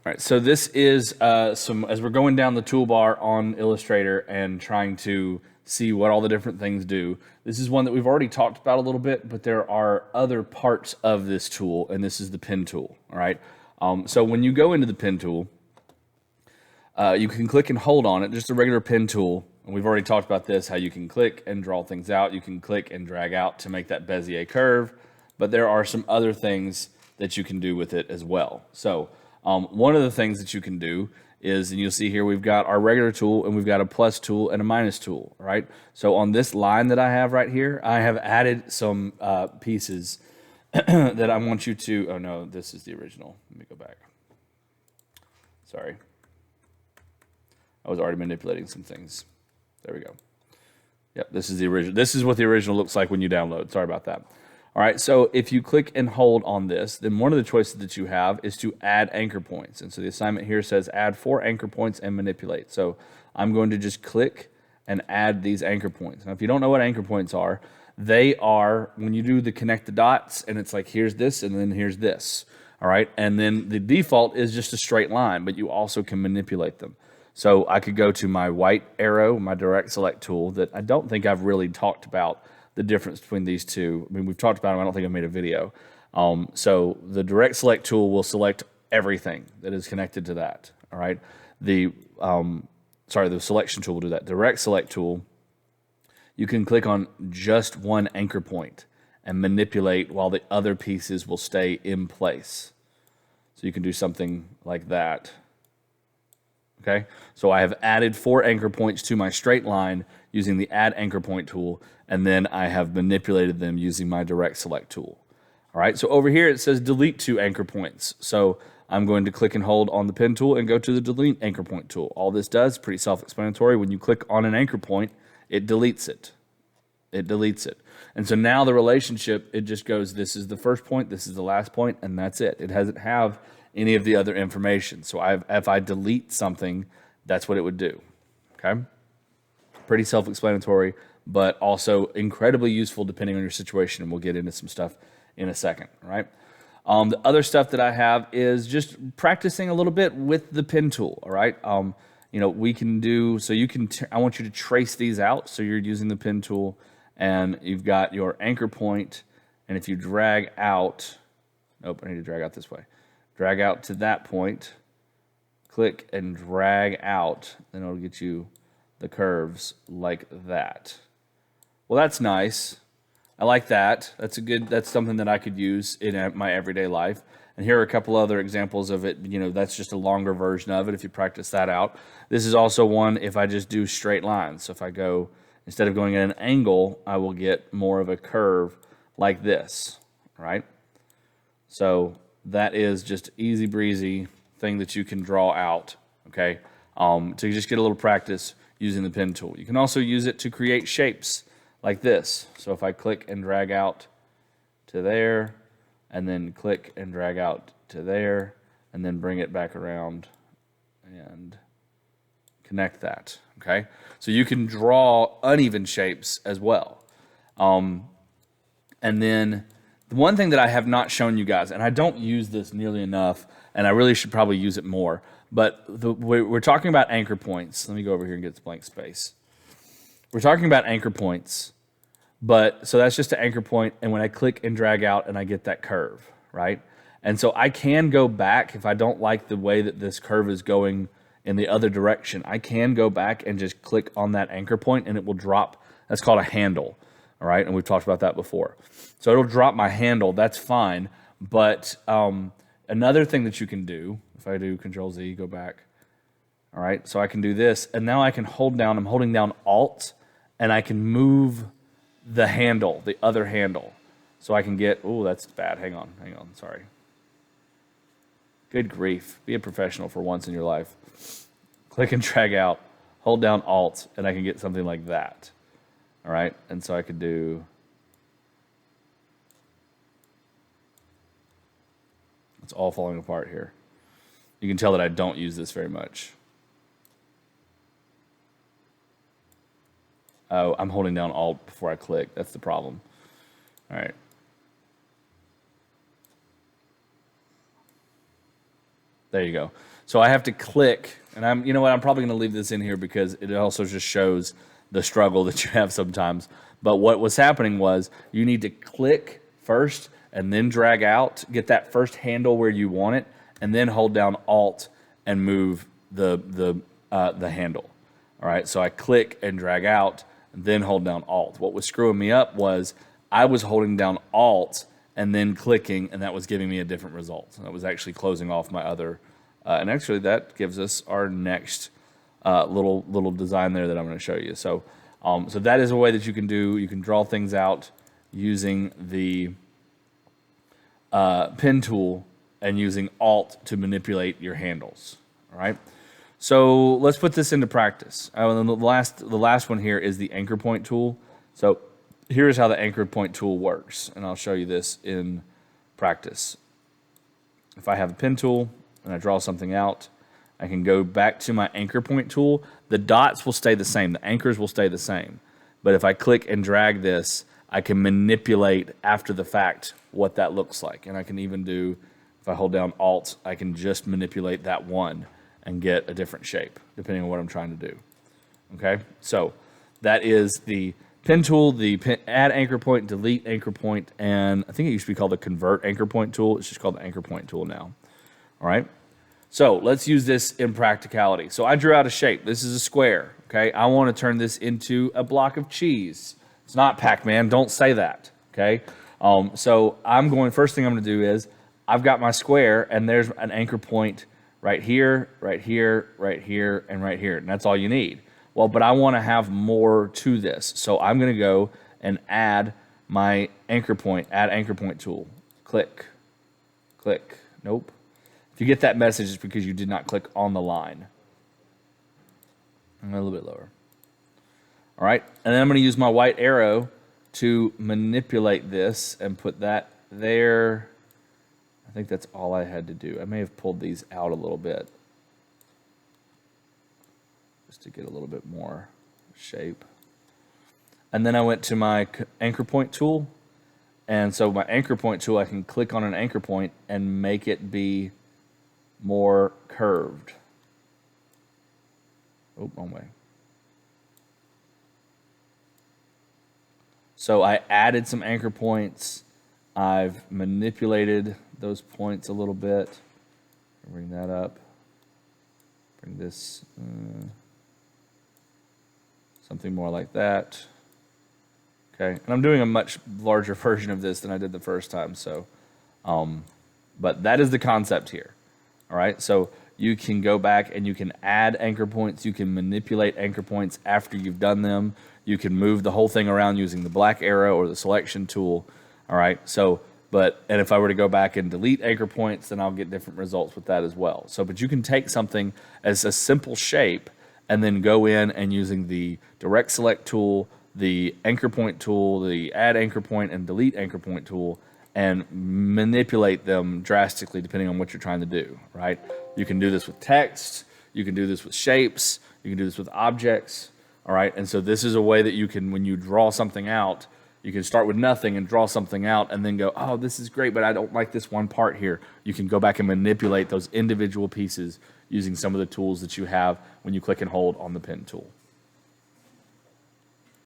All right, so this is as we're going down the toolbar on Illustrator and trying to see what all the different things do. This is one that we've already talked about a little bit, but there are other parts of this tool, and this is the pen tool, all right? So when you go into the pen tool, you can click and hold on it, just a regular pen tool. And we've already talked about this, how you can click and draw things out. You can click and drag out to make that Bezier curve, but there are some other things that you can do with it as well. So one of the things that you can do is, and you'll see here, we've got our regular tool and we've got a plus tool and a minus tool, right? So on this line that I have right here, I have added some pieces that I want you to, oh no, this is the original. Let me go back. Sorry. I was already manipulating some things. There we go. Yep, this is the original. This is what the original looks like when you download. Sorry about that. All right, so if you click and hold on this, then one of the choices that you have is to add anchor points. And so the assignment here says add 4 anchor points and manipulate. So I'm going to just click and add these anchor points. Now, if you don't know what anchor points are, they are when you do the connect the dots, and it's like here's this and then here's this. All right, and then the default is just a straight line, but you also can manipulate them. So I could go to my white arrow, my direct select tool that I don't think I've really talked about the difference between these two. I mean, we've talked about them. I don't think I've made a video. So the direct select tool will select everything that is connected to that. All right. The selection tool will do that. Direct select tool, you can click on just one anchor point and manipulate while the other pieces will stay in place. So you can do something like that. Okay, so I have added 4 anchor points to my straight line using the add anchor point tool, and then I have manipulated them using my direct select tool. All right, so over here it says delete 2 anchor points. So I'm going to click and hold on the pen tool and go to the delete anchor point tool. All this does is pretty self-explanatory. When you click on an anchor point, it deletes it. It deletes it. And so now the relationship, it just goes, this is the first point, this is the last point, and that's it. It doesn't have any of the other information. So if I delete something, that's what it would do, okay? Pretty self-explanatory, but also incredibly useful depending on your situation, and we'll get into some stuff in a second, right? The other stuff that I have is just practicing a little bit with the pen tool, all right? We can do, so you can, I want you to trace these out. So you're using the pen tool, and you've got your anchor point, and if you drag out, nope, I need to drag out this way. Drag out to that point, click and drag out, then it'll get you the curves like that. Well, that's nice. I like that. That's something that I could use in my everyday life. And here are a couple other examples of it. That's just a longer version of it if you practice that out. This is also one if I just do straight lines. So if I go, instead of going at an angle, I will get more of a curve like this, right? So that is just easy breezy thing that you can draw out, okay? To just get a little practice using the pen tool. You can also use it to create shapes like this. So if I click and drag out to there, and then click and drag out to there, and then bring it back around and connect that, okay? So you can draw uneven shapes as well. And then the one thing that I have not shown you guys, and I don't use this nearly enough, and I really should probably use it more, but we're talking about anchor points. Let me go over here and get this blank space. We're talking about anchor points, so that's just an anchor point, and when I click and drag out and I get that curve, right? And so I can go back if I don't like the way that this curve is going in the other direction. I can go back and just click on that anchor point and it will drop. That's called a handle. All right, and we've talked about that before. So it'll drop my handle, that's fine. But another thing that you can do, if I do Control-Z, go back. All right, so I can do this, and now I can hold down, I'm holding down Alt, and I can move the handle, the other handle. So I can get, oh, that's bad, hang on, sorry. Good grief, be a professional for once in your life. Click and drag out, hold down Alt, and I can get something like that. All right, and so I could do, it's all falling apart here. You can tell that I don't use this very much. Oh, I'm holding down Alt before I click. That's the problem. All right. There you go. So I have to click, and you know what, I'm probably going to leave this in here because it also just shows the struggle that you have sometimes. But what was happening was you need to click first and then drag out, get that first handle where you want it, and then hold down Alt and move the handle. All right, so I click and drag out, and then hold down Alt. What was screwing me up was I was holding down Alt and then clicking, and that was giving me a different result. And that was actually closing off my other, and actually that gives us our next little design there that I'm going to show you. So, so that is a way that you can do. You can draw things out using the pen tool and using Alt to manipulate your handles. All right. So let's put this into practice. And the last one here is the anchor point tool. So here's how the anchor point tool works, and I'll show you this in practice. If I have a pen tool and I draw something out, I can go back to my anchor point tool. The dots will stay the same. The anchors will stay the same. But if I click and drag this, I can manipulate after the fact what that looks like. And I can even do, if I hold down Alt, I can just manipulate that one and get a different shape, depending on what I'm trying to do. Okay, so that is the pen tool, the add anchor point, delete anchor point, and I think it used to be called the convert anchor point tool. It's just called the anchor point tool now. All right, so let's use this in practicality. So I drew out a shape. This is a square. Okay, I want to turn this into a block of cheese. It's not Pac-Man. Don't say that. Okay, so first thing I'm going to do is I've got my square, and there's an anchor point right here, right here, right here, and right here, and that's all you need. Well, but I want to have more to this, so I'm going to go and add my anchor point, add anchor point tool. Click, click, nope. If you get that message, it's because you did not click on the line. A little bit lower. All right, and then I'm going to use my white arrow to manipulate this and put that there. I think that's all I had to do. I may have pulled these out a little bit just to get a little bit more shape. And then I went to my anchor point tool. And so my anchor point tool, I can click on an anchor point and make it be more curved. Oh, wrong way. So I added some anchor points. I've manipulated those points a little bit. Bring that up. Bring this something more like that. Okay, and I'm doing a much larger version of this than I did the first time. So, but that is the concept here. All right, so you can go back and you can add anchor points. You can manipulate anchor points after you've done them. You can move the whole thing around using the black arrow or the selection tool. All right, so, and if I were to go back and delete anchor points, then I'll get different results with that as well. So, but you can take something as a simple shape and then go in and using the direct select tool, the anchor point tool, the add anchor point and delete anchor point tool, and manipulate them drastically depending on what you're trying to do, right? You can do this with text, you can do this with shapes, you can do this with objects, all right? And so this is a way that you can, when you draw something out, you can start with nothing and draw something out and then go, oh, this is great, but I don't like this one part here. You can go back and manipulate those individual pieces using some of the tools that you have when you click and hold on the pen tool.